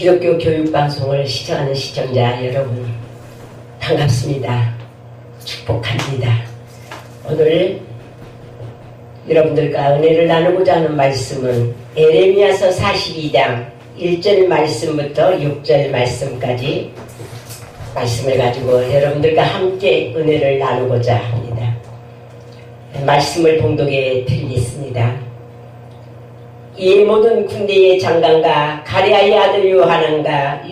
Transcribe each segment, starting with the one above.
기독교 교육방송을 시청하는 시청자 여러분, 반갑습니다. 축복합니다. 오늘 여러분들과 은혜를 나누고자 하는 말씀은 에레미야서 42장 1절 말씀부터 6절 말씀까지 말씀을 가지고 여러분들과 함께 은혜를 나누고자 합니다. 말씀을 봉독해 드리겠습니다. 이 모든 군대의 장관과 가랴의 아들 요하난과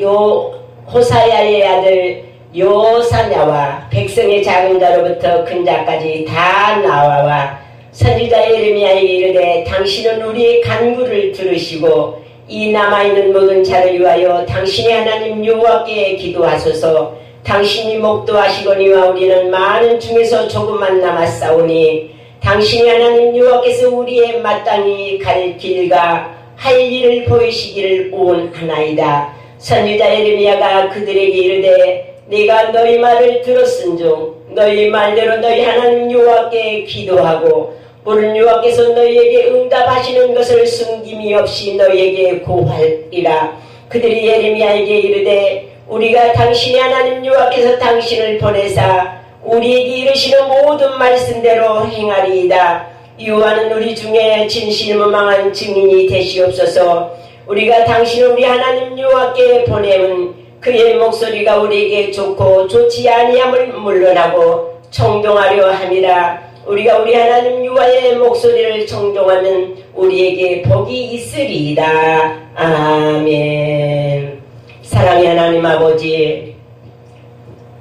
호사야의 아들 요사냐와 백성의 작은 자로부터 큰 자까지 다 나와와 선지자 예레미야에게 이르되 당신은 우리의 간구를 들으시고 이 남아있는 모든 자를 위하여 당신의 하나님 여호와께 기도하소서. 당신이 목도하시거니와 우리는 많은 중에서 조금만 남았사오니 당신의 하나님 여호와께서 우리의 마땅히 갈 길과 할 일을 보이시기를 원하나이다. 선지자 예레미야가 그들에게 이르되 내가 너희 말을 들었은즉 너희 말대로 너희 하나님 여호와께 기도하고 부른 여호와께서 너희에게 응답하시는 것을 숨김이 없이 너희에게 고하리라. 그들이 예레미야에게 이르되 우리가 당신의 하나님 여호와께서 당신을 보내사 우리에게 이르시는 모든 말씀대로 행하리이다. 여호와는 우리 중에 진실무망한 증인이 되시옵소서. 우리가 당신을 우리 하나님 여호와께 보내면 그의 목소리가 우리에게 좋고 좋지 아니함을 물러나고 청종하려 함이라. 우리가 우리 하나님 여호와의 목소리를 청종하면 우리에게 복이 있으리이다. 아멘. 사랑의 하나님 아버지,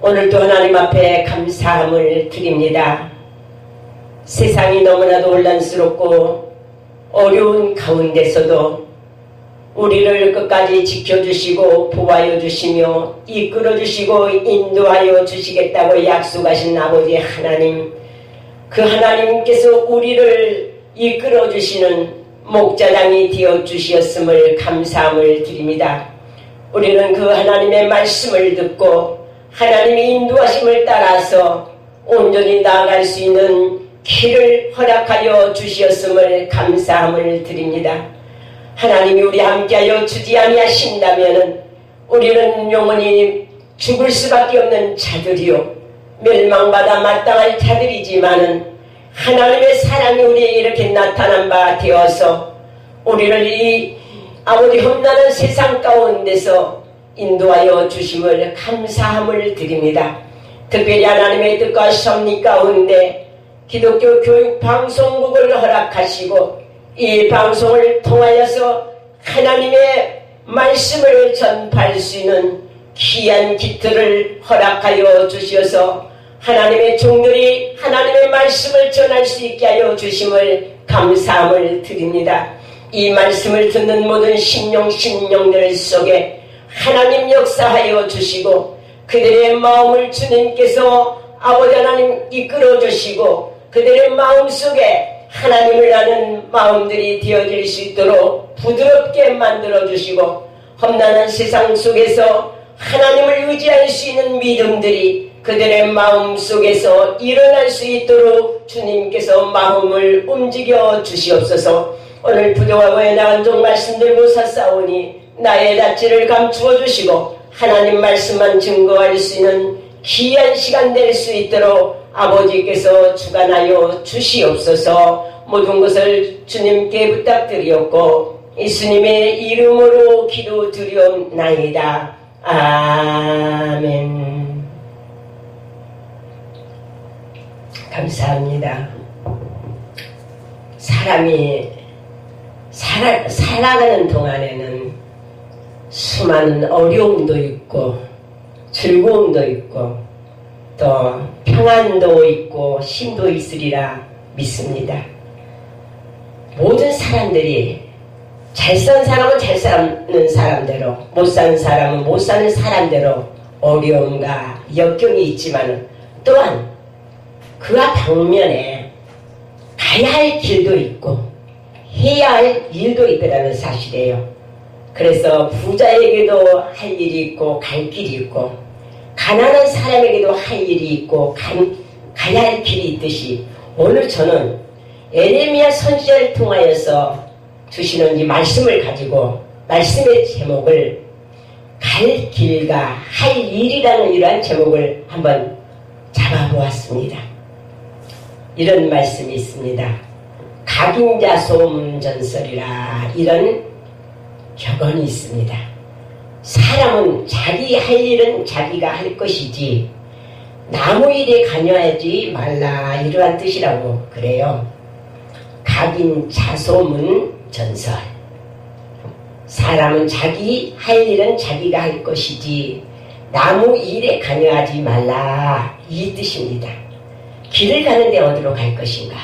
오늘도 하나님 앞에 감사함을 드립니다. 세상이 너무나도 혼란스럽고 어려운 가운데서도 우리를 끝까지 지켜주시고 보호하여 주시며 이끌어 주시고 인도하여 주시겠다고 약속하신 아버지 하나님, 그 하나님께서 우리를 이끌어 주시는 목자장이 되어 주시었음을 감사함을 드립니다. 우리는 그 하나님의 말씀을 듣고 하나님의 인도하심을 따라서 온전히 나아갈 수 있는 길을 허락하여 주시었음을 감사함을 드립니다. 하나님이 우리 함께하여 주지 아니하신다면 우리는 영원히 죽을 수밖에 없는 자들이요 멸망받아 마땅할 자들이지만은 하나님의 사랑이 우리에게 이렇게 나타난 바 되어서 우리를 이 아버지 험난한 세상 가운데서 인도하여 주심을 감사함을 드립니다. 특별히 하나님의 뜻과 섭리 가운데 기독교 교육방송국을 허락하시고 이 방송을 통하여서 하나님의 말씀을 전파할 수 있는 귀한 기틀을 허락하여 주셔서 하나님의 종들이 하나님의 말씀을 전할 수 있게 하여 주심을 감사함을 드립니다. 이 말씀을 듣는 모든 심령들 속에 하나님 역사하여 주시고 그들의 마음을 주님께서 아버지 하나님 이끌어 주시고 그들의 마음속에 하나님을 아는 마음들이 되어질 수 있도록 부드럽게 만들어 주시고 험난한 세상 속에서 하나님을 의지할 수 있는 믿음들이 그들의 마음속에서 일어날 수 있도록 주님께서 마음을 움직여 주시옵소서. 오늘 부족하고 나간 종 말씀 들고 섰사오니 나의 낯질을 감추어 주시고 하나님 말씀만 증거할 수 있는 귀한 시간 될 수 있도록 아버지께서 주관하여 주시옵소서. 모든 것을 주님께 부탁드리었고 예수님의 이름으로 기도드리옵나이다. 아멘. 감사합니다. 사람이 살아가는 동안에는 수많은 어려움도 있고 즐거움도 있고 또 평안도 있고 힘도 있으리라 믿습니다. 모든 사람들이 잘 사는 사람은 잘 사는 사람대로, 못 사는 사람은 못 사는 사람대로 어려움과 역경이 있지만 또한 그와 방면에 가야 할 길도 있고 해야 할 일도 있다는 사실이에요. 그래서 부자에게도 할 일이 있고 갈 길이 있고 가난한 사람에게도 할 일이 있고 가야 할 길이 있듯이 오늘 저는 에레미야 선지자를 통하여서 주시는 이 말씀을 가지고 말씀의 제목을 갈 길과 할 일이라는 이러한 제목을 한번 잡아보았습니다. 이런 말씀이 있습니다. 각인자소음전설이라 이런 격언이 있습니다. 사람은 자기 할 일은 자기가 할 것이지 나무 일에 관여하지 말라 이러한 뜻이라고 그래요. 각인자소문 전설. 사람은 자기 할 일은 자기가 할 것이지 나무 일에 관여하지 말라 이 뜻입니다. 길을 가는데 어디로 갈 것인가?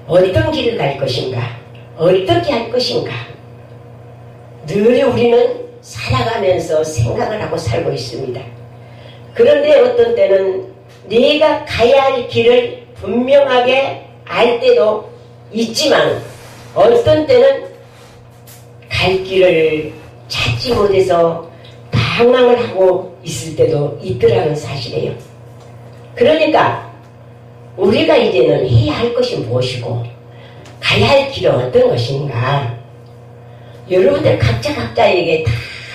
어떤 길을 갈 것인가? 어떻게 할 것인가? 늘 우리는 살아가면서 생각을 하고 살고 있습니다. 그런데 어떤 때는 내가 가야 할 길을 분명하게 알 때도 있지만 어떤 때는 갈 길을 찾지 못해서 방황을 하고 있을 때도 있더라는 사실이에요. 그러니까 우리가 이제는 해야 할 것이 무엇이고 가야 할 길은 어떤 것인가? 여러분들 각자에게 다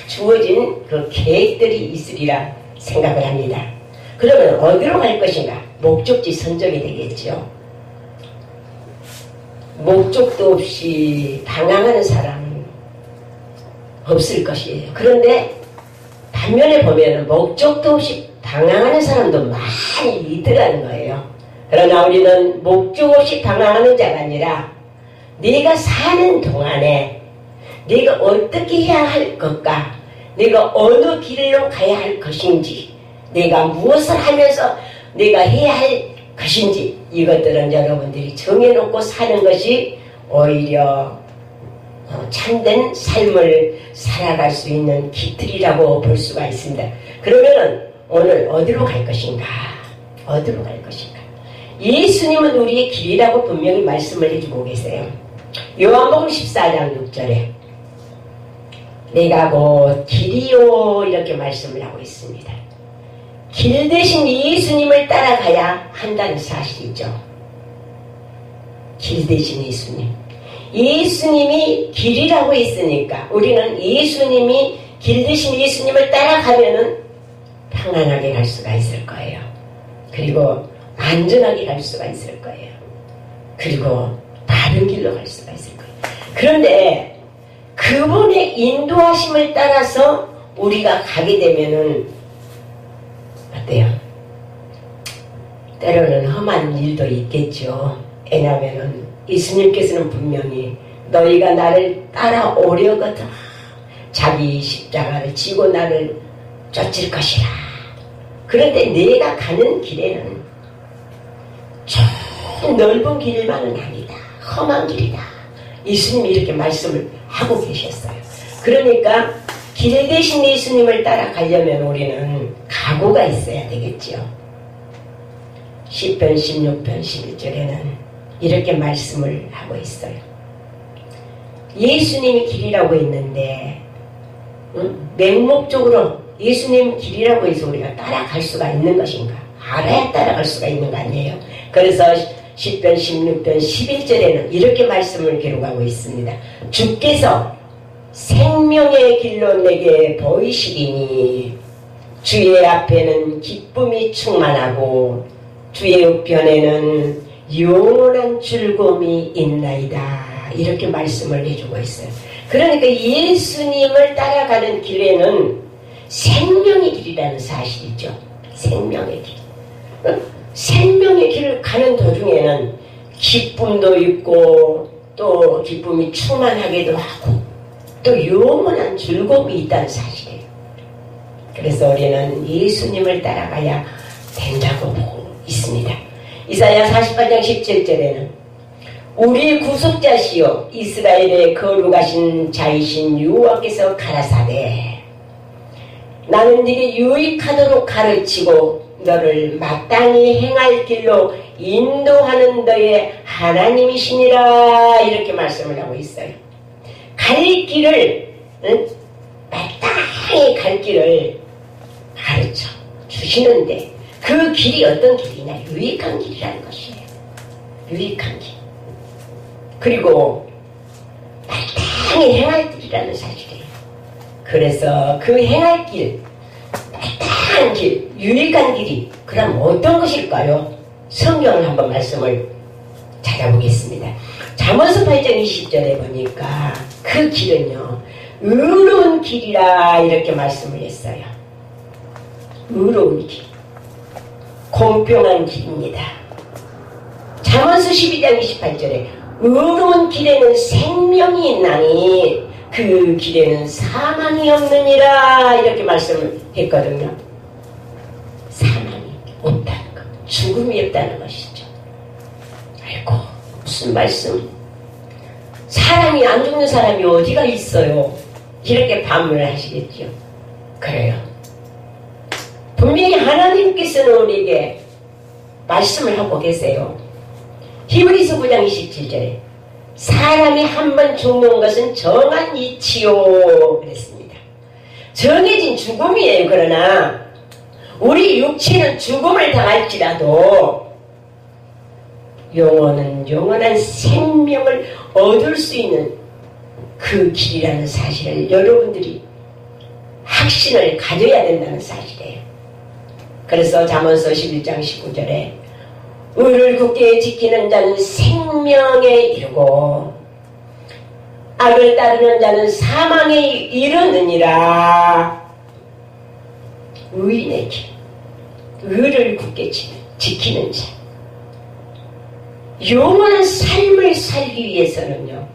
주어진 그 계획들이 있으리라 생각을 합니다. 그러면 어디로 갈 것인가? 목적지 선정이 되겠죠. 목적도 없이 방황하는 사람은 없을 것이에요. 그런데 반면에 보면 목적도 없이 방황하는 사람도 많이 있더라는 거예요. 그러나 우리는 목적 없이 방황하는 자가 아니라 네가 사는 동안에 네가 어떻게 해야 할 것과 네가 어느 길로 가야 할 것인지 네가 무엇을 하면서 네가 해야 할 것인지 이것들은 여러분들이 정해놓고 사는 것이 오히려 참된 삶을 살아갈 수 있는 기틀이라고 볼 수가 있습니다. 그러면 오늘 어디로 갈 것인가? 어디로 갈 것인가? 예수님은 우리의 길이라고 분명히 말씀을 해주고 계세요. 요한복음 14장 6절에 내가 곧 길이요 이렇게 말씀을 하고 있습니다. 길 대신 예수님을 따라가야 한다는 사실이죠. 길 대신 예수님. 예수님이 길이라고 했으니까 우리는 예수님이 길 대신 예수님을 따라가면은 평안하게 갈 수가 있을 거예요. 그리고 안전하게 갈 수가 있을 거예요. 그리고 바른 길로 갈 수가 있을 거예요. 그런데 그분의 인도하심을 따라서 우리가 가게 되면은 어때요? 때로는 험한 일도 있겠죠. 왜냐하면은 예수님께서는 분명히 너희가 나를 따라오려거든 자기 십자가를 지고 나를 쫓을 것이라. 그런데 내가 가는 길에는 좀 넓은 길만은 아니다. 험한 길이다. 예수님이 이렇게 말씀을 하고 계셨어요. 그러니까 길 대신 예수님을 따라가려면 우리는 각오가 있어야 되겠죠. 10편 16편 11절에는 이렇게 말씀을 하고 있어요. 예수님이 길이라고 했는데 맹목적으로 예수님 길이라고 해서 우리가 따라갈 수가 있는 것인가? 알아야 따라갈 수가 있는 거 아니에요? 그래서 10편 16편 11절에는 이렇게 말씀을 기록하고 있습니다. 주께서 생명의 길로 내게 보이시리니 주의 앞에는 기쁨이 충만하고 주의 우편에는 영원한 즐거움이 있나이다. 이렇게 말씀을 해주고 있어요. 그러니까 예수님을 따라가는 길에는 생명의 길이라는 사실이죠. 생명의 길. 생명의 길을 가는 도중에는 기쁨도 있고 또 기쁨이 충만하기도 하고 또 영원한 즐거움이 있다는 사실이에요. 그래서 우리는 예수님을 따라가야 된다고 보고 있습니다. 이사야 48장 17절에는 우리 구속자시요 이스라엘의 거룩하신 자이신 여호와께서 가라사대 나는 네게 유익하도록 가르치고 너를 마땅히 행할 길로 인도하는 너의 하나님이시니라. 이렇게 말씀을 하고 있어요. 갈 길을 마땅히 갈 길을 가르쳐 주시는데 그 길이 어떤 길이냐? 유익한 길이라는 것이에요. 유익한 길. 그리고 마땅히 행할 길이라는 사실이에요. 그 그래서 그 행할 길, 마땅한 길, 유익한 길이 그럼 어떤 것일까요? 성경을 한번 말씀을 찾아보겠습니다. 잠언서 8장 20절에 보니까 그 길은요, 의로운 길이라 이렇게 말씀을 했어요. 의로운 길, 공평한 길입니다. 잠언서 12장 28절에 의로운 길에는 생명이 있나니 그 길에는 사망이 없느니라 이렇게 말씀을 했거든요. 사망이 없다는 것, 죽음이 없다는 것이죠. 아이고, 무슨 말씀. 사람이 안 죽는 사람이 어디가 있어요? 이렇게 반문을 하시겠죠. 그래요. 분명히 하나님께서는 우리에게 말씀을 하고 계세요. 히브리서 9장 27절에 사람이 한 번 죽는 것은 정한 이치요 그랬습니다. 정해진 죽음이에요. 그러나 우리 육체는 죽음을 당할지라도 영혼은 영원한 생명을 얻을 수 있는 그 길이라는 사실을 여러분들이 확신을 가져야 된다는 사실이에요. 그래서 잠언서 11장 19절에 의를 굳게 지키는 자는 생명에 이르고 악을 따르는 자는 사망에 이르느니라. 의인의 길, 의를 굳게 지키는 자, 영원한 삶을 살기 위해서는요,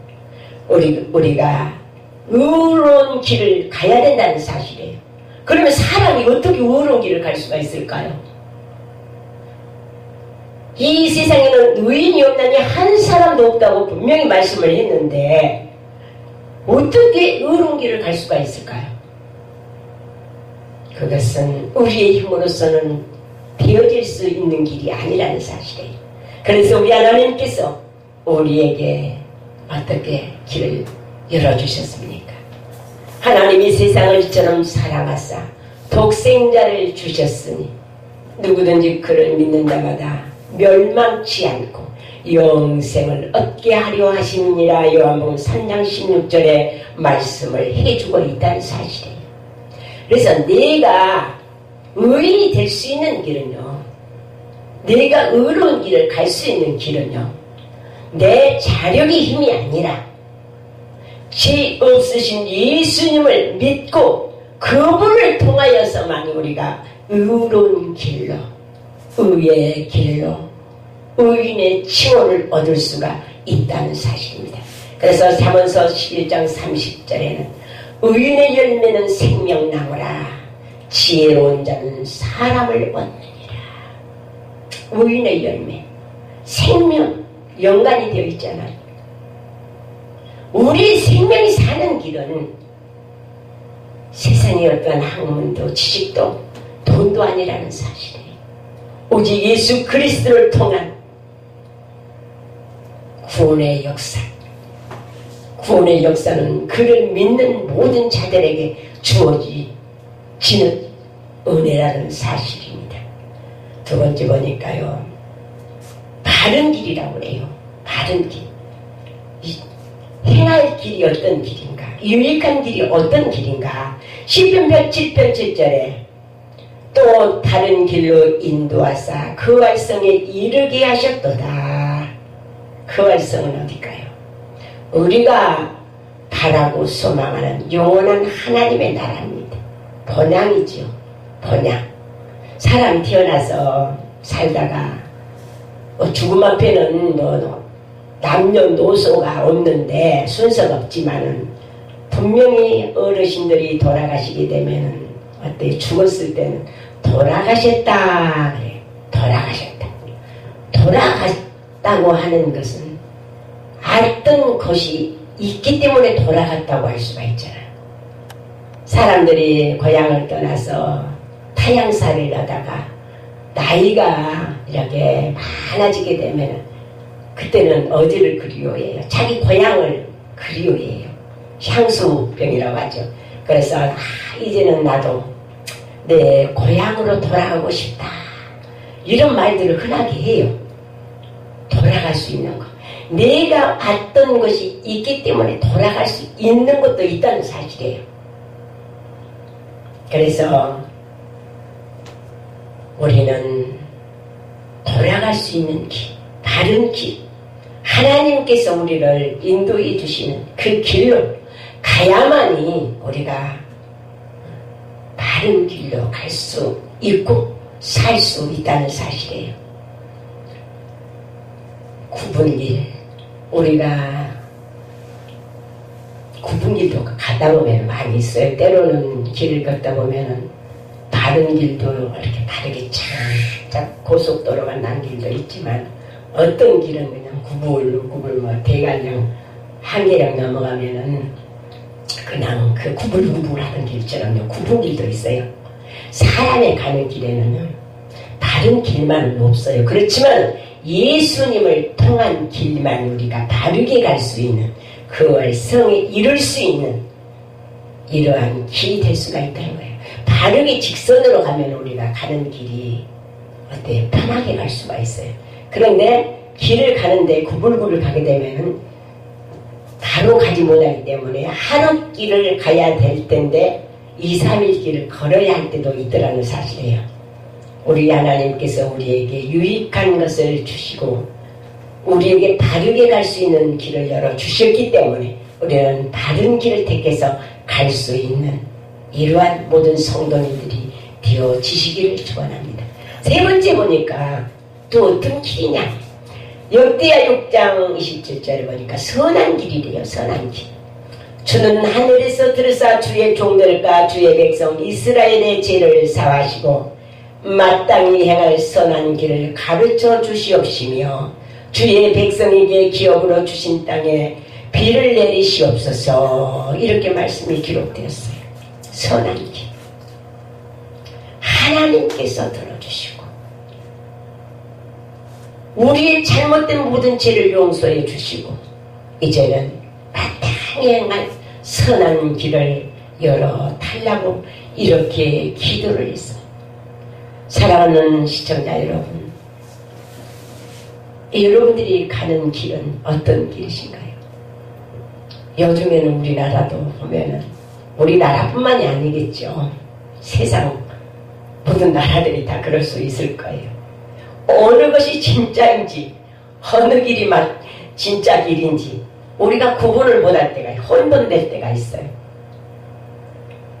우리가 의로운 길을 가야 된다는 사실이에요. 그러면 사람이 어떻게 의로운 길을 갈 수가 있을까요? 이 세상에는 의인이 없나니 한 사람도 없다고 분명히 말씀을 했는데 어떻게 의로운 길을 갈 수가 있을까요? 그것은 우리의 힘으로서는 되어질 수 있는 길이 아니라는 사실이에요. 그래서 우리 하나님께서 우리에게 어떻게 길을 열어주셨습니까? 하나님이 세상을 이처럼 사랑하사 독생자를 주셨으니 누구든지 그를 믿는 자마다 멸망치 않고 영생을 얻게 하려 하심이니라. 요한복음 3장 16절에 말씀을 해주고 있다는 사실이에요. 그래서 내가 의인이 될 수 있는 길은요, 내가 의로운 길을 갈 수 있는 길은요, 내 자력의 힘이 아니라 죄 없으신 예수님을 믿고 그분을 통하여서만 우리가 의로운 길로, 의의 길로 의인의 칭호를 얻을 수가 있다는 사실입니다. 그래서 잠언서 11장 30절에는 의인의 열매는 생명나무라 지혜로운 자는 사람을 얻느니라. 의인의 열매, 생명, 연관이 되어 있잖아요. 우리 생명이 사는 길은 세상의 어떠한 학문도 지식도 돈도 아니라는 사실이에요. 오직 예수 그리스도를 통한 구원의 역사, 구원의 역사는 그를 믿는 모든 자들에게 주어지는 은혜라는 사실입니다. 두 번째 보니까요, 바른 길이라고 그래요. 바른 길. 행할 길이 어떤 길인가? 유익한 길이 어떤 길인가? 시편 107편 7절에 또 다른 길로 인도하사 그 활성에 이르게 하셨도다. 그 활성은 어딜까요? 우리가 바라고 소망하는 영원한 하나님의 나라입니다. 번향이죠. 번향. 사람 태어나서 살다가 죽음 앞에는 남녀노소가 없는데 순서가 없지만은 분명히 어르신들이 돌아가시게 되면은 어때? 죽었을 때는 돌아가셨다 그래. 돌아가셨다. 돌아갔다고 하는 것은 어떤 것이 있기 때문에 돌아갔다고 할 수가 있잖아요. 사람들이 고향을 떠나서 타향살이를 하다가 나이가 이렇게 많아지게 되면 그때는 어디를 그리워해요? 자기 고향을 그리워해요. 향수병이라고 하죠. 그래서 이제는 나도 내 고향으로 돌아가고 싶다. 이런 말들을 흔하게 해요. 돌아갈 수 있는 것. 내가 봤던 것이 있기 때문에 돌아갈 수 있는 것도 있다는 사실이에요. 그래서 우리는 돌아갈 수 있는 길, 바른 길, 하나님께서 우리를 인도해 주시는 그 길로 가야만이 우리가 바른 길로 갈 수 있고 살 수 있다는 사실이에요. 구분길, 우리가 구분길도 가다 보면 많이 있어요. 때로는 길을 걷다 보면은 바른 길도 이렇게 다르게 쫙쫙 고속도로가 난 길도 있지만 어떤 길은 그냥 구불구불 뭐 대관령 한계령 넘어가면은 그냥 그 구불구불하던 길처럼 구분길도 있어요. 사람의 가는 길에는 바른 길만은 없어요. 그렇지만 예수님을 통한 길만 우리가 바르게 갈 수 있는 그 월성에 이룰 수 있는 이러한 길이 될 수가 있다는 거예요. 바르게 직선으로 가면 우리가 가는 길이 어때요? 편하게 갈 수가 있어요. 그런데 길을 가는데 구불구불 가게 되면은 바로 가지 못하기 때문에 하루 길을 가야 될 텐데 2, 3일 길을 걸어야 할 때도 있더라는 사실이에요. 우리 하나님께서 우리에게 유익한 것을 주시고 우리에게 바르게 갈 수 있는 길을 열어주셨기 때문에 우리는 바른 길을 택해서 갈 수 있는 이러한 모든 성도님들이 되어지시기를 축원합니다. 세 번째 보니까 또 어떤 길이냐? 역대하 6장 27절에 보니까 선한 길이래요. 선한 길. 주는 하늘에서 들으사 주의 종들과 주의 백성 이스라엘의 죄를 사하시고 마땅히 행할 선한 길을 가르쳐 주시옵시며 주의 백성에게 기업으로 주신 땅에 비를 내리시옵소서. 이렇게 말씀이 기록되었어요. 선한 길. 하나님께서 들어주시고 우리의 잘못된 모든 죄를 용서해 주시고 이제는 마땅히 행할 선한 길을 열어달라고 이렇게 기도를 했어요. 사랑하는 시청자 여러분, 여러분들이 가는 길은 어떤 길이신가요? 요즘에는 우리나라도 보면은 우리나라뿐만이 아니겠죠. 세상 모든 나라들이 다 그럴 수 있을 거예요. 어느 것이 진짜인지 어느 길이 진짜 길인지 우리가 구분을 못할 때가 혼돈될 때가 있어요.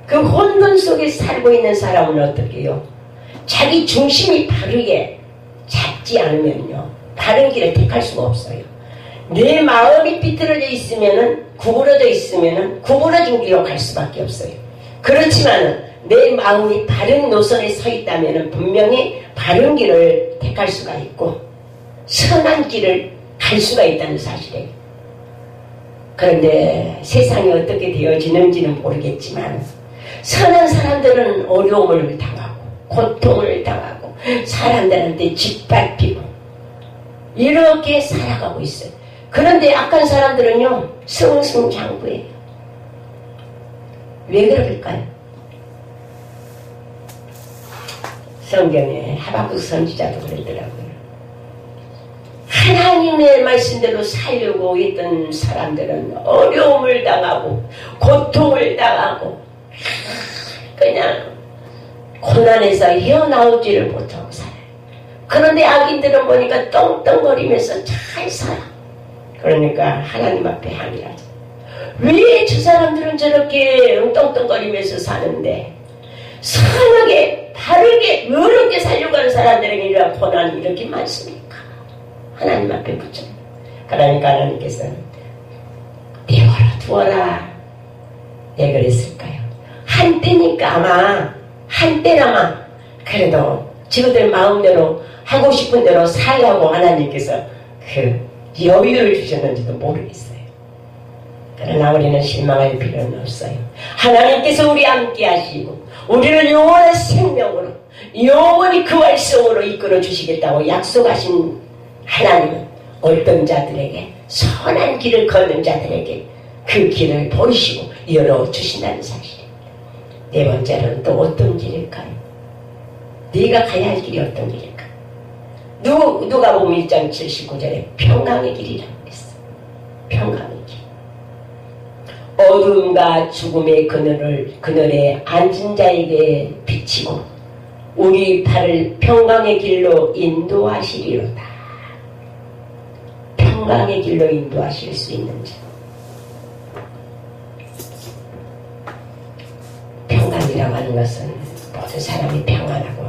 그 혼돈 속에 살고 있는 사람은 어떻게 해요? 자기 중심이 바르게 잡지 않으면요 다른 길을 택할 수가 없어요. 내 마음이 삐뚤어져 있으면은 구부러져 있으면은 구부러진 길로 갈 수밖에 없어요. 그렇지만 내 마음이 바른 노선에 서 있다면은 분명히 바른 길을 택할 수가 있고 선한 길을 갈 수가 있다는 사실이에요. 그런데 세상이 어떻게 되어지는지는 모르겠지만 선한 사람들은 어려움을 당하고 고통을 당하고 사람들한테 짓밟히고 이렇게 살아가고 있어요. 그런데 악한 사람들은요 승승장구해요. 왜 그럴까요? 성경에 하박국 선지자도 그러더라고요. 하나님의 말씀대로 살려고 있던 사람들은 어려움을 당하고 고통을 당하고 그냥 고난에서 헤어나오지를 못하고 살아요. 그런데 악인들은 보니까 떵떵거리면서 잘 살아. 그러니까 하나님 앞에 항의하죠. 왜 저 사람들은 저렇게 떵떵거리면서 사는데 선하게 바르게 의롭게 살려고 하는 사람들에게 이런 고난이 이렇게 많습니까? 하나님 앞에 붙여. 그러니까 하나님께서는 내버려 두어라. 왜 그랬을까요? 한때니까 아마 한때나마 그래도 지그들 마음대로 하고 싶은 대로 살라고 하나님께서 그 여유를 주셨는지도 모르겠어요. 그러나 우리는 실망할 필요는 없어요. 하나님께서 우리 함께 하시고 우리를 영원한 생명으로 영원히 그 활성으로 이끌어 주시겠다고 약속하신 하나님은 어떤 자들에게 선한 길을 걷는 자들에게 그 길을 보이시고 열어주신다는 사실입니다. 네 번째로는 또 어떤 길일까요? 네가 가야 할 길이 어떤 길일까요? 누가복음 1장 79절에 평강의 길이라고 했어요. 평강의 길. 어둠과 죽음의 그늘에 앉은 자에게 비치고 우리 팔을 평강의 길로 인도하시리로다. 평강의 길로 인도하실 수 있는 자. 평강이라고 하는 것은 모든 사람이 평안하고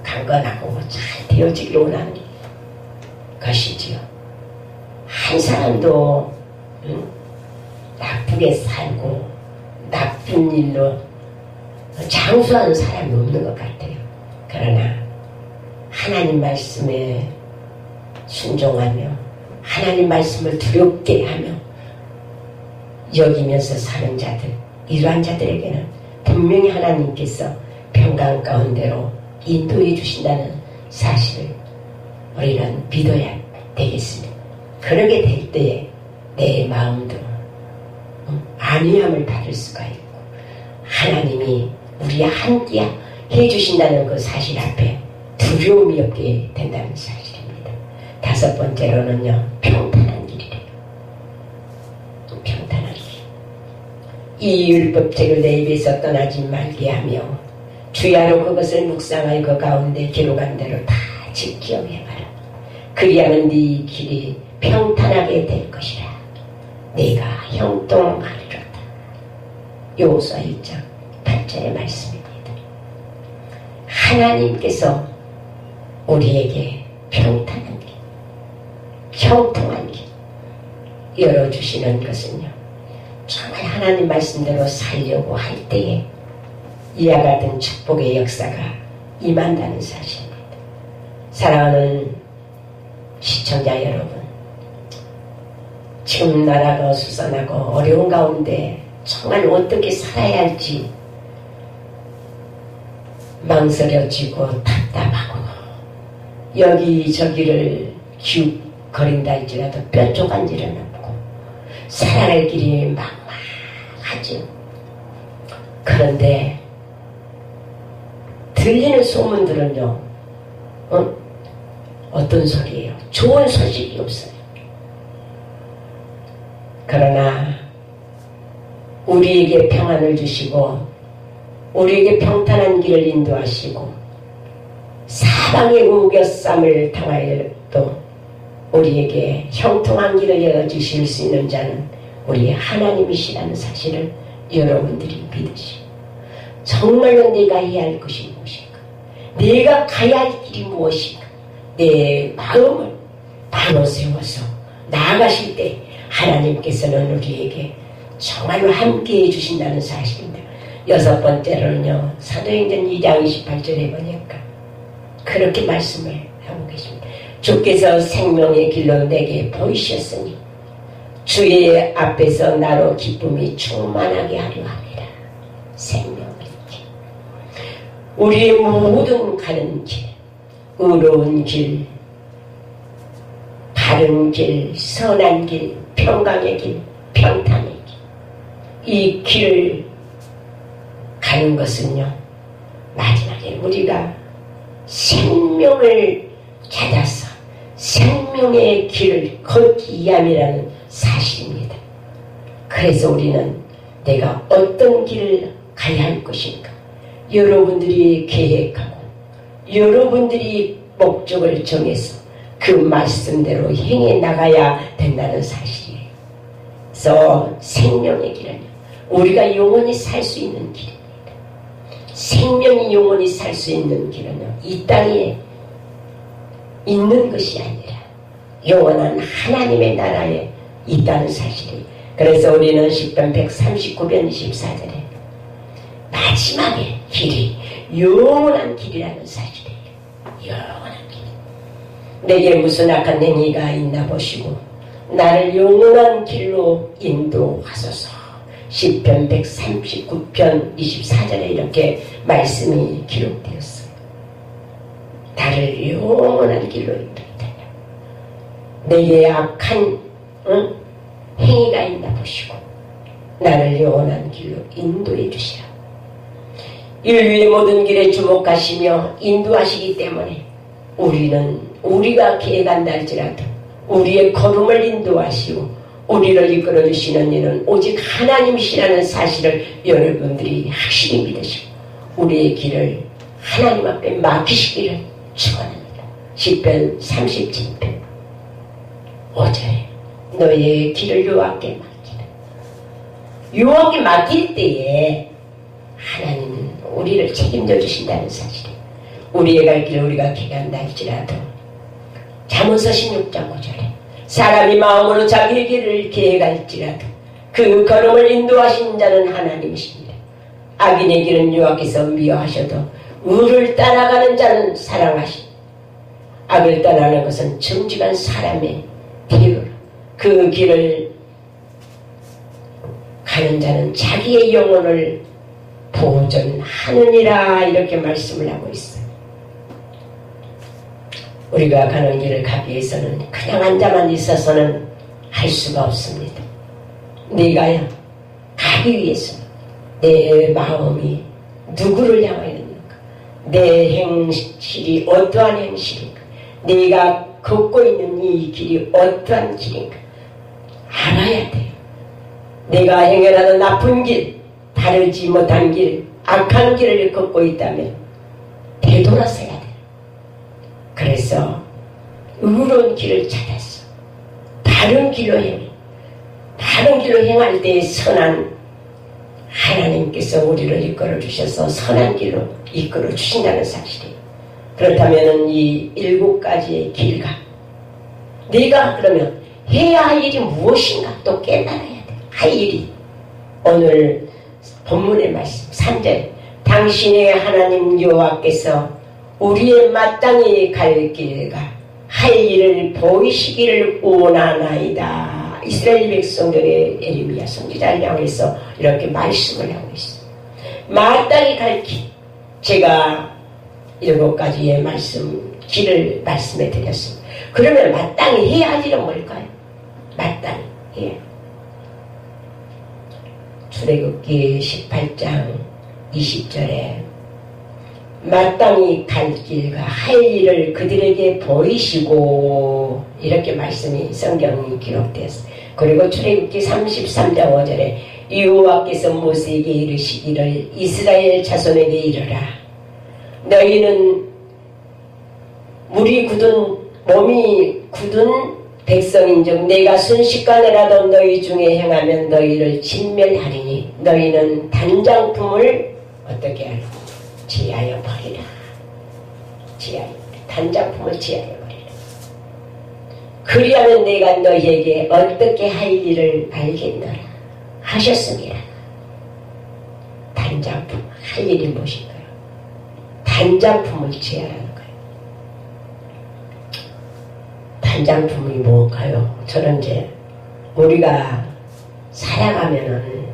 강건하고 잘 되어지기를 원하는 것이지요. 한 사람도 나쁘게 살고 나쁜 일로 장수하는 사람이 없는 것 같아요. 그러나 하나님 말씀에 순종하며 하나님 말씀을 두렵게 하며 여기면서 사는 자들, 이러한 자들에게는 분명히 하나님께서 평강 가운데로 인도해 주신다는 사실을 우리는 믿어야 되겠습니다. 그러게 될 때에 내 마음도 안위함을 받을 수가 있고 하나님이 우리와 함께 해주신다는 그 사실 앞에 두려움이 없게 된다는 사실입니다. 다섯 번째로는요, 평탄한 길이래요. 평탄한 길. 이 율법책을 내 입에서 떠나지 말게 하며 주야로 그것을 묵상하여 그 가운데 기록한 대로 다 지켜 행하라. 그리하면 네 길이 평탄하게 될 것이라. 내가 형통하리로다. 요호수아 1장 8절의 말씀입니다. 하나님께서 우리에게 평탄한 길, 형통한 길 열어주시는 것은요, 정말 하나님 말씀대로 살려고 할 때에 이와 같은 축복의 역사가 임한다는 사실입니다. 사랑하는 시청자 여러분, 지금 나라가 어수선하고 어려운 가운데 정말 어떻게 살아야 할지 망설여지고 답답하고 여기저기를 기웃거린다 할지라도 뾰족한 일은 없고 살아갈 길이 막막하죠. 그런데 들리는 소문들은요, 어떤 소리예요? 좋은 소식이 없어요. 그러나 우리에게 평안을 주시고 우리에게 평탄한 길을 인도하시고 사방의 우겨쌈을 당하여도 우리에게 형통한 길을 열어주실 수 있는 자는 우리의 하나님이시라는 사실을 여러분들이 믿으시고, 정말로 내가 해야 할 것이 무엇인가, 내가 가야 할 길이 무엇인가, 내 마음을 바로 세워서 나아가실 때 하나님께서는 우리에게 정말로 함께해 주신다는 사실입니다. 여섯 번째로는요, 사도행전 2장 28절에 보니까 그렇게 말씀을 하고 계십니다. 주께서 생명의 길로 내게 보이셨으니 주의 앞에서 나로 기쁨이 충만하게 하려 합니다. 생명의 길, 우리의 모든 가는 길, 의로운 길, 바른 길, 선한 길, 평강의 길, 평탄의 길, 이 길을 가는 것은요, 마지막에 우리가 생명을 찾아서 생명의 길을 걷기 위함이라는 사실입니다. 그래서 우리는 내가 어떤 길을 가야 할 것인가, 여러분들이 계획하고 여러분들이 목적을 정해서 그 말씀대로 행해 나가야 된다는 사실이에요. 그래서 생명의 길은 우리가 영원히 살 수 있는 길입니다. 생명이 영원히 살 수 있는 길은요, 이 땅에 있는 것이 아니라 영원한 하나님의 나라에 있다는 사실이에요. 그래서 우리는 시편 139편 24절에 마지막에 길이 영원한 길이라는 사실이에요. 영원한 길. 내게 무슨 악한 행위가 있나 보시고 나를 영원한 길로 인도하소서. 시편 139편 24절에 이렇게 말씀이 기록되었어요. 나를 영원한 길로 인도하라. 내게 악한 행위가 있나 보시고 나를 영원한 길로 인도해 주시라. 인류의 모든 길에 주목하시며 인도하시기 때문에 우리가 계획한다 할지라도 우리의 걸음을 인도하시고 우리를 이끌어주시는 이는 오직 하나님이시라는 사실을 여러분들이 확실히 믿으시고 우리의 길을 하나님 앞에 맡기시기를 축원합니다. 시편 37편 5절에 너의 길을 여호와께 맡기라. 여호와께 맡길 때에 하나님은 우리를 책임져 주신다는 사실이에요. 우리의 갈 길을 우리가 개간다 할지라도 잠언서 16장 9절에 사람이 마음으로 자기의 길을 계획할지라도 그 걸음을 인도하시는 자는 하나님이십니다. 악인의 길은 여호와께서 미워하셔도 의를 따라가는 자는 사랑하시니 악을 따라가는 것은 정직한 사람의 길을 그 길을 가는 자는 자기의 영혼을 보존하느니라 이렇게 말씀을 하고 있어요. 우리가 가는 길을 가기 위해서는 그냥 앉아만 있어서는 할 수가 없습니다. 네가 가기 위해서 내 마음이 누구를 향하여 있는가, 내 행실이 어떠한 행실인가, 네가 걷고 있는 이 길이 어떠한 길인가 알아야 돼요. 내가 행해라는 나쁜 길, 바르지 못한 길, 악한 길을 걷고 있다면 되돌아서야 돼요. 그래서 의로운 길을 찾았어. 바른 길로 행해. 바른 길로 행할 때 선한 하나님께서 우리를 이끌어 주셔서 선한 길로 이끌어 주신다는 사실이에요. 그렇다면 이 7가지의 길과 네가 그러면 해야 할 일이 무엇인가 또 깨달아야 돼. 할 일이 오늘 본문의 말씀 3절 당신의 하나님 여호와께서 우리의 마땅히 갈 길과 할 일을 보이시기를 원하나이다. 이스라엘 백성들의 에레미야 선지자를 향해서 이렇게 말씀을 하고 있어요. 마땅히 갈 길, 제가 7가지의 길을 말씀해 드렸습니다. 그러면 마땅히 해야 할 일은 뭘까요? 마땅히 해야. 출애굽기 18장 20절에 마땅히 갈 길과 할 일을 그들에게 보이시고 이렇게 말씀이 성경이 기록되었어요. 그리고 출애굽기 33장 5절에 여호와께서 모세에게 이르시기를 이스라엘 자손에게 이르라. 너희는 몸이 굳은 백성인즉 내가 순식간에라도 너희 중에 행하면 너희를 진멸하리니 너희는 단장품을 어떻게 하라? 지하여 버리라. 단장품을 지하여 버리라. 그리하면 내가 너희에게 어떻게 할 일을 알겠노라 하셨습니다. 단장품 할 일이 무엇인가요? 단장품을 지하라는 거예요. 단장품이 뭘까요? 저는 이제 우리가 살아가면은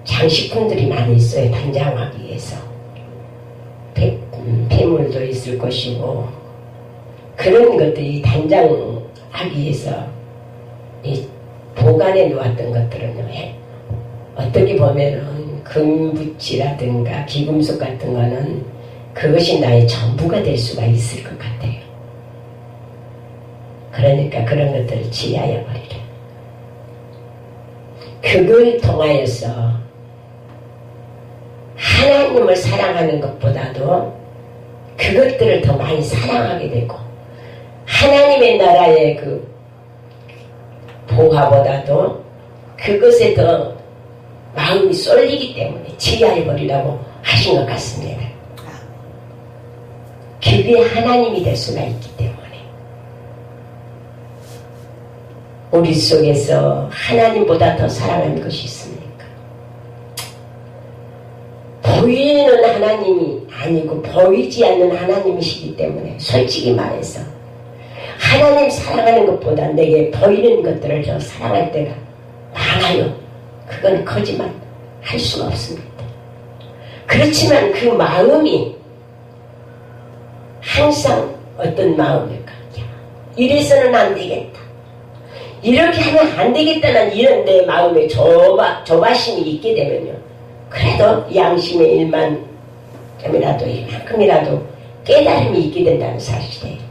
장식품들이 많이 있어요. 단장하기 위해서 폐물도 있을 것이고 그런 것들이 단장하기 위해서 이 보관해 놓았던 것들은요, 어떻게 보면은 금붙이라든가 기금속 같은 거는 그것이 나의 전부가 될 수가 있을 것 같아요. 그러니까 그런 것들을 지하여 버리라. 그걸 통하여서 하나님을 사랑하는 것보다도 그것들을 더 많이 사랑하게 되고 하나님의 나라의 그 보화보다도 그것에 더 마음이 쏠리기 때문에 지하해버리라고 하신 것 같습니다. 그게 하나님이 될 수가 있기 때문에 우리 속에서 하나님보다 더 사랑하는 것이 있습니까? 보이는 하나님이 아니고 보이지 않는 하나님이시기 때문에 솔직히 말해서 하나님 사랑하는 것보다 내게 보이는 것들을 더 사랑할 때가 많아요. 그건 거짓말 할 수가 없습니다. 그렇지만 그 마음이 항상 어떤 마음일까? 이래서는 안 되겠다. 이렇게 하면 안 되겠다는 이런 내 마음의 조바심이 있게 되면요. 그래도 양심의 일만큼이라도 이만큼이라도 깨달음이 있게 된다는 사실이에요.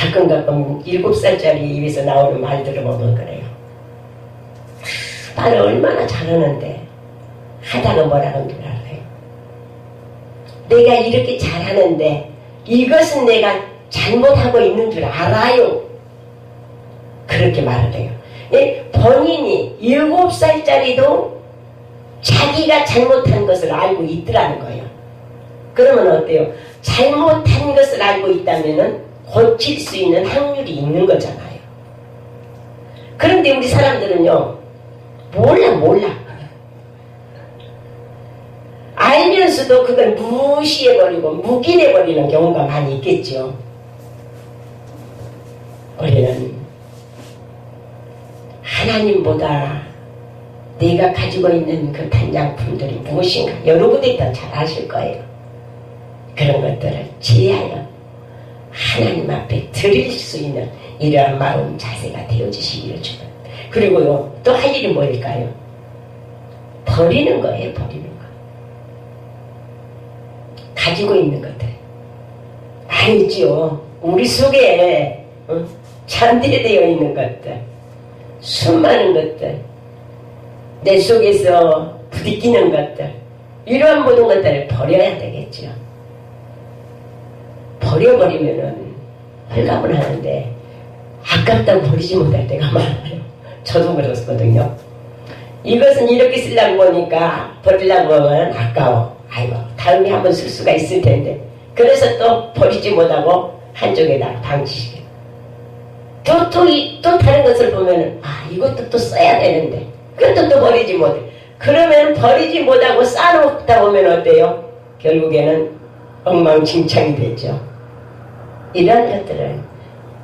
가끔 7살짜리 입에서 나오는 말 들어보면 그래요. 나를 얼마나 잘하는데 하다가 뭐라는 줄 알아요. 내가 이렇게 잘하는데 이것은 내가 잘못하고 있는 줄 알아요. 그렇게 말을 해요. 본인이 7살짜리도 자기가 잘못한 것을 알고 있더라는 거예요. 그러면 어때요? 잘못한 것을 알고 있다면 고칠 수 있는 확률이 있는 거잖아요. 그런데 우리 사람들은요, 몰라. 알면서도 그걸 무시해버리고 묵인해버리는 경우가 많이 있겠죠. 우리는 하나님보다 내가 가지고 있는 그 단장품들이 무엇인가 여러분들이 더 잘 아실 거예요. 그런 것들을 제하여 하나님 앞에 드릴 수 있는 이러한 마음 자세가 되어지시기를 주는. 그리고요, 또 할 일이 뭘까요? 버리는 거예요. 버리는 거. 가지고 있는 것들 아니죠. 우리 속에 잠재되어 있는 것들, 수많은 것들, 내 속에서 부딪히는 것들, 이러한 모든 것들을 버려야 되겠죠. 버려버리면은 헐값을 하는데 아깝다고 버리지 못할 때가 많아요. 저도 그렇거든요. 이것은 이렇게 쓰려고 보니까 버리려고 하면 아까워. 아이고, 다음에 한번 쓸 수가 있을 텐데. 그래서 또 버리지 못하고 한쪽에다 방치시켜요. 또 다른 것을 보면은, 이것도 또 써야 되는데. 그것도 또 버리지 못해. 그러면 버리지 못하고 쌓아놓다 보면 어때요? 결국에는 엉망진창이 되죠. 이런 것들을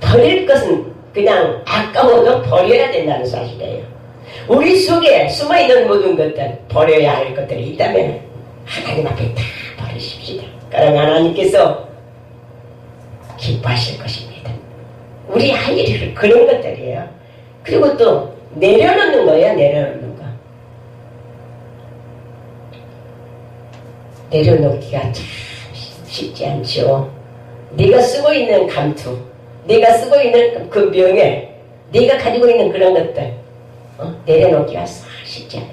버릴 것은 그냥 아까워도 버려야 된다는 사실이에요. 우리 속에 숨어있는 모든 것들, 버려야 할 것들이 있다면 하나님 앞에 다 버리십시다. 그러면 하나님께서 기뻐하실 것입니다. 우리 할 일이 그런 것들이에요. 그리고 또 내려놓는 거예요. 내려놓는 거. 내려놓기가 참 쉽지 않죠. 네가 쓰고 있는 감투, 네가 쓰고 있는 그 명예, 네가 가지고 있는 그런 것들 내려놓기가 쉽지 않아요.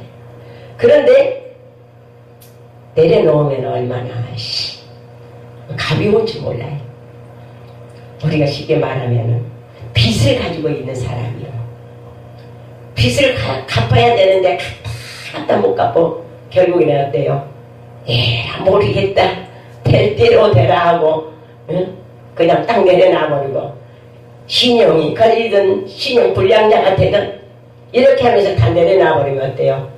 그런데 내려놓으면 얼마나 가벼운지 몰라요. 우리가 쉽게 말하면 빚을 가지고 있는 사람이요, 빚을 갚아야 되는데 갚다 못 갚고 결국에는 어때요? 모르겠다, 될 대로 되라 하고 그냥 딱 내려놔버리고, 신용이 걸리든 신용 불량자가 되든 이렇게 하면서 다 내려놔버리면 어때요?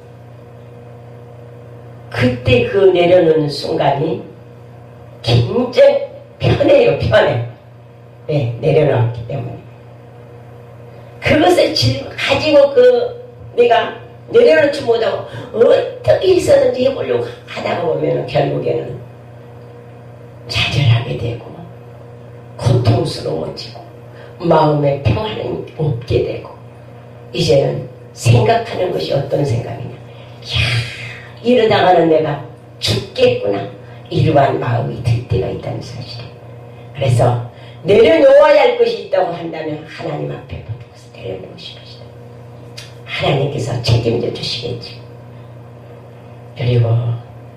그때 그 내려놓는 순간이 굉장히 편해요. 편해. 내려놨기 때문에. 그것을 가지고 내가 내려놓지 못하고 어떻게 해서든지 해보려고 하다가 보면 결국에는 좌절하게 되고 고통스러워지고 마음의 평안은 없게 되고, 이제는 생각하는 것이 어떤 생각이냐, 이러다가는 내가 죽겠구나, 이러한 마음이 들 때가 있다는 사실이에요. 그래서 내려놓아야 할 것이 있다고 한다면 하나님 앞에 모든 내려놓으실 것이다. 하나님께서 책임져 주시겠지. 그리고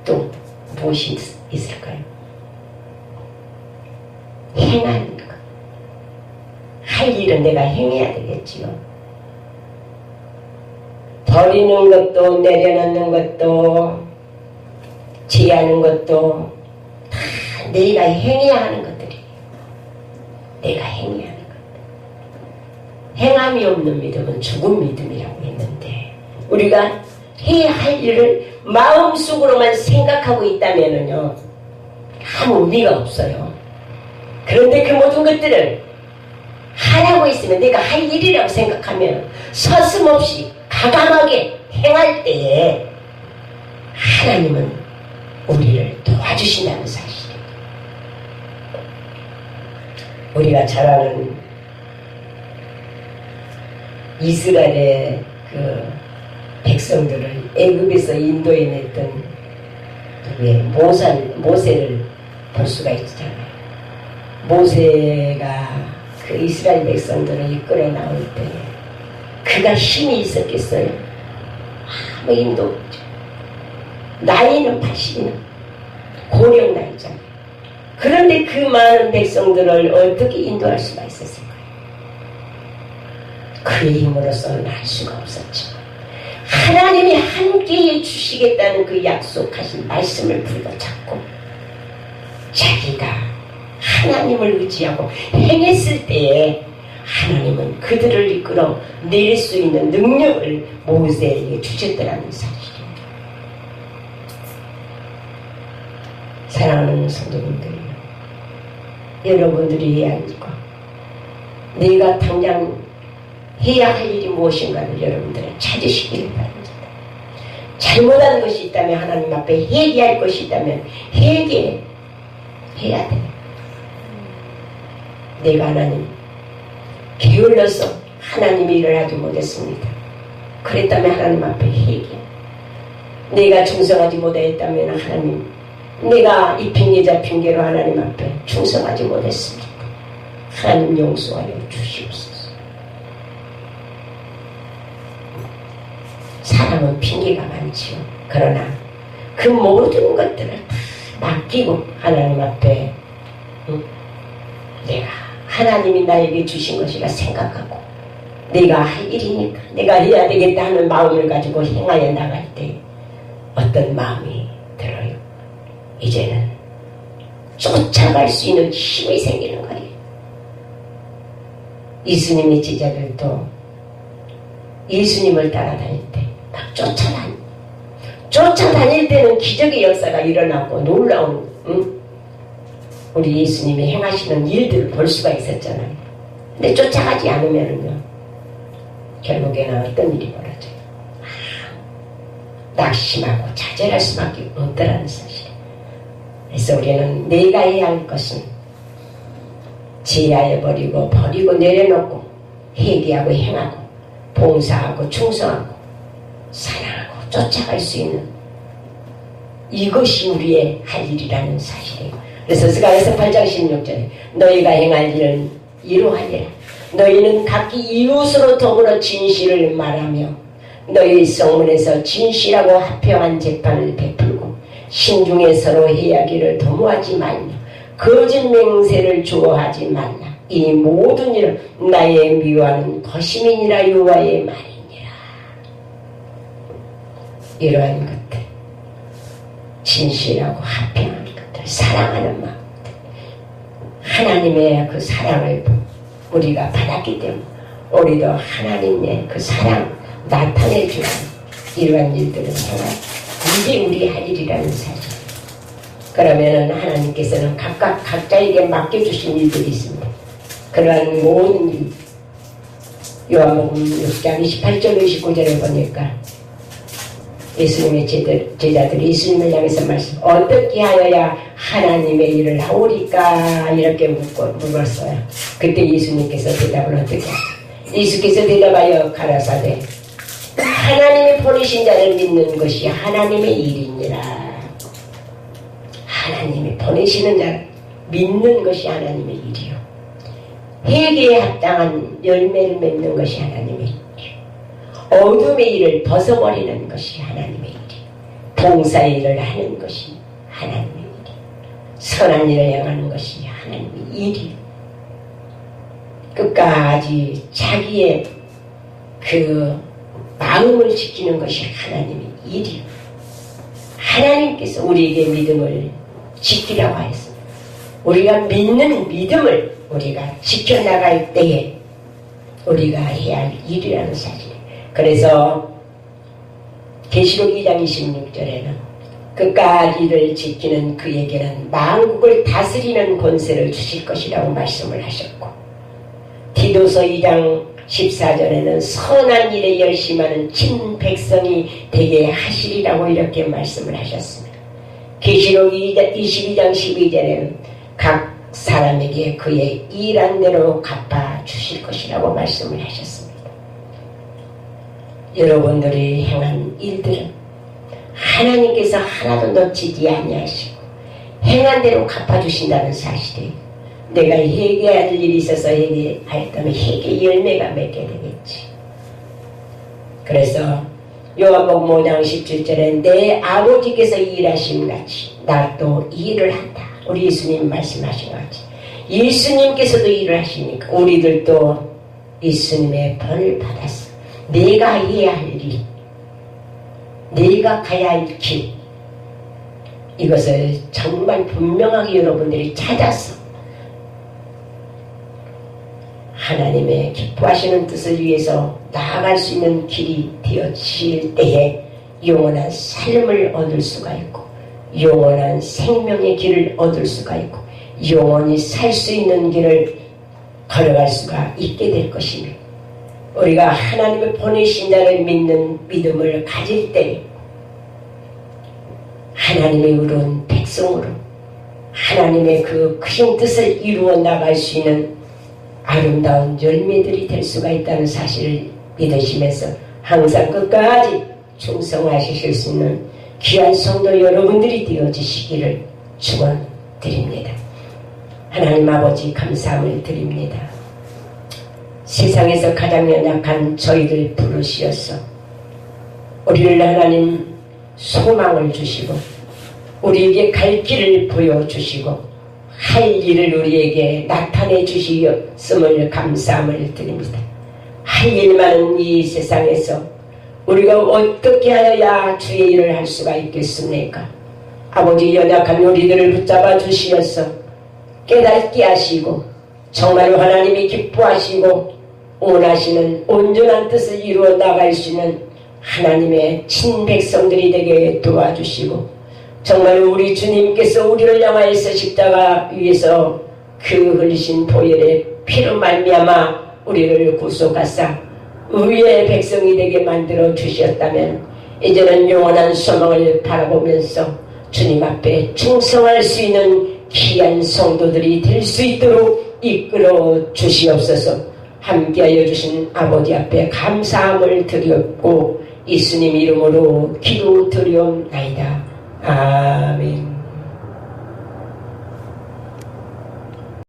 또 무엇이 있을까요? 행하는 것. 할 일은 내가 행해야 되겠지요. 버리는 것도 내려놓는 것도 지하는 것도 다 내가 행해야 하는 것들이에요. 내가 행해야 하는 것. 행함이 없는 믿음은 죽은 믿음이라고 했는데, 우리가 해야 할 일을 마음속으로만 생각하고 있다면은요, 아무 의미가 없어요. 그런데 그 모든 것들을 하라고 했으면, 내가 할 일이라고 생각하면 서슴없이 가감하게 행할 때에 하나님은 우리를 도와주신다는 사실이에요. 우리가 잘 아는 이스라엘의 그 백성들을 애굽에서 인도해냈던 모세를 볼 수가 있잖아요. 모세가 그 이스라엘 백성들을 이끌어 나올 때 그가 힘이 있었겠어요? 아무 힘도 없죠. 나이는 80이나 고령 나이잖아요. 그런데 그 많은 백성들을 어떻게 인도할 수가 있었을까요? 그의 힘으로서는 할 수가 없었죠. 하나님이 함께 주시겠다는 그 약속하신 말씀을 붙잡고 자기가 하나님을 의지하고 행했을 때에 하나님은 그들을 이끌어 낼 수 있는 능력을 모세에게 주셨다는 사실입니다. 사랑하는 성도님들, 여러분들이 해야 할 것, 내가 당장 해야 할 일이 무엇인가를 여러분들은 찾으시기를 바랍니다. 잘못한 것이 있다면 하나님 앞에 회개할 것이 있다면 회개해야 돼요. 내가 하나님 게을러서 하나님의 일을 하지 못했습니다. 그랬다면 하나님 앞에 회개. 내가 충성하지 못했다면 하나님, 내가 이 핑계자 핑계로 하나님 앞에 충성하지 못했습니다. 하나님 용서하여 주시옵소서. 사람은 핑계가 많지요. 그러나 그 모든 것들을 다 맡기고 하나님 앞에 내가 하나님이 나에게 주신 것이라 생각하고 내가 할 일이니까 내가 해야 되겠다 하는 마음을 가지고 행하여 나갈 때 어떤 마음이 들어요? 이제는 쫓아갈 수 있는 힘이 생기는 거예요. 예수님의 제자들도 예수님을 따라다닐 때 막 쫓아다닐 때는 기적의 역사가 일어나고 놀라운 우리 예수님이 행하시는 일들을 볼 수가 있었잖아요. 근데 쫓아가지 않으면은요 결국에는 어떤 일이 벌어져요? 낙심하고 좌절할 수밖에 없더라는 사실. 그래서 우리는 내가 해야 할 것은 제하여 버리고 내려놓고 회개하고 행하고 봉사하고 충성하고 사랑하고 쫓아갈 수 있는 이것이 우리의 할 일이라는 사실이에요. 그래서 스가랴서 8장 16절에 너희가 행할 일은 이러하니라. 너희는 각기 이웃으로 더불어 진실을 말하며 너희 성문에서 진실하고 합평한 재판을 베풀고 신중에 서로 이야기를 도모하지 말며 거짓 맹세를 주어하지 말라. 이 모든 일은 나의 미워하는 거심이니라 여호와의 말이니라. 이러한 것들, 진실하고 합평한 것들, 사랑하는 마음들, 하나님의 그 사랑을 우리가 받았기 때문에 우리도 하나님의 그 사랑 나타내주는 이러한 일들을 정말 이게 우리 할 일이라는 사실. 그러면은 하나님께서는 각각 각자에게 맡겨주신 일들이 있습니다. 그러한 모든 일, 요한복음 6장 28절 29절에 보니까 예수님의 제자들이 예수님을 향해서 말씀, 어떻게 하여야 하나님의 일을 하오리까 이렇게 물었어요. 그때 예수님께서 대답을 어떻게 하세요? 예수께서 대답하여 가라사대 하나님이 보내신 자를 믿는 것이 하나님의 일이니라. 하나님이 보내시는 자를 믿는 것이 하나님의 일이요. 회개에 합당한 열매를 맺는 것이 하나님의 일이요. 어둠의 일을 벗어버리는 것이 하나님의 일이요. 봉사의 일을 하는 것이 하나님의 일이요. 선한 일을 행하는 것이 하나님의 일이요. 끝까지 자기의 그 마음을 지키는 것이 하나님의 일이요. 하나님께서 우리에게 믿음을 지키라고 하였습니다. 우리가 믿는 믿음을 우리가 지켜나갈 때에 우리가 해야 할 일이라는 사실. 그래서 계시록 2장 26절에는 끝까지 이를 지키는 그에게는 만국을 다스리는 권세를 주실 것이라고 말씀을 하셨고, 디도서 2장 14절에는 선한 일에 열심하는 친 백성이 되게 하시리라고 이렇게 말씀을 하셨습니다. 계시록 22장 12절에는 각 사람에게 그의 일한 대로 갚아 주실 것이라고 말씀을 하셨습니다. 여러분들이 행한 일들은 하나님께서 하나도 놓치지 아니하시고 행한 대로 갚아주신다는 사실이 내가 회개할 일이 있어서 회개하였다면 회개 열매가 맺게 되겠지. 그래서 요한복음 5장 17절에 내 아버지께서 일하심 같이 나 또 일을 한다. 우리 예수님 말씀하신 것 같이 예수님께서도 일을 하시니까 우리들도 예수님의 번을 받았어. 내가 해야 할 일, 내가 가야 할 길, 이것을 정말 분명하게 여러분들이 찾아서 하나님의 기뻐하시는 뜻을 위해서 나아갈 수 있는 길이 되어질 때에 영원한 삶을 얻을 수가 있고 영원한 생명의 길을 얻을 수가 있고 영원히 살 수 있는 길을 걸어갈 수가 있게 될 것이며 우리가 하나님의 보내신다를 믿는 믿음을 가질 때 하나님의 의로운 백성으로 하나님의 그 크신 뜻을 이루어 나갈 수 있는 아름다운 열매들이 될 수가 있다는 사실을 믿으시면서 항상 끝까지 충성하실 수 있는 귀한 성도 여러분들이 되어주시기를 축원드립니다. 하나님 아버지 감사함을 드립니다. 세상에서 가장 연약한 저희들 부르시어서 우리를 하나님 소망을 주시고 우리에게 갈 길을 보여주시고 할 일을 우리에게 나타내 주시었음을 감사함을 드립니다. 할 일 많은 이 세상에서 우리가 어떻게 하여야 주의 일을 할 수가 있겠습니까? 아버지 연약한 우리들을 붙잡아 주시어서 깨닫게 하시고 정말로 하나님이 기뻐하시고 원하시는 온전한 뜻을 이루어 나갈 수 있는 하나님의 친백성들이 되게 도와주시고 정말 우리 주님께서 우리를 향하여서 십자가 위에서 그 흘리신 보혈의 피로 말미암아 우리를 구속하사 의의 백성이 되게 만들어 주셨다면 이제는 영원한 소망을 바라보면서 주님 앞에 충성할 수 있는 귀한 성도들이 될 수 있도록 이끌어 주시옵소서. 함께하여 주신 아버지 앞에 감사함을 드렸고 예수님 이름으로 기도드리옵나이다. 아멘.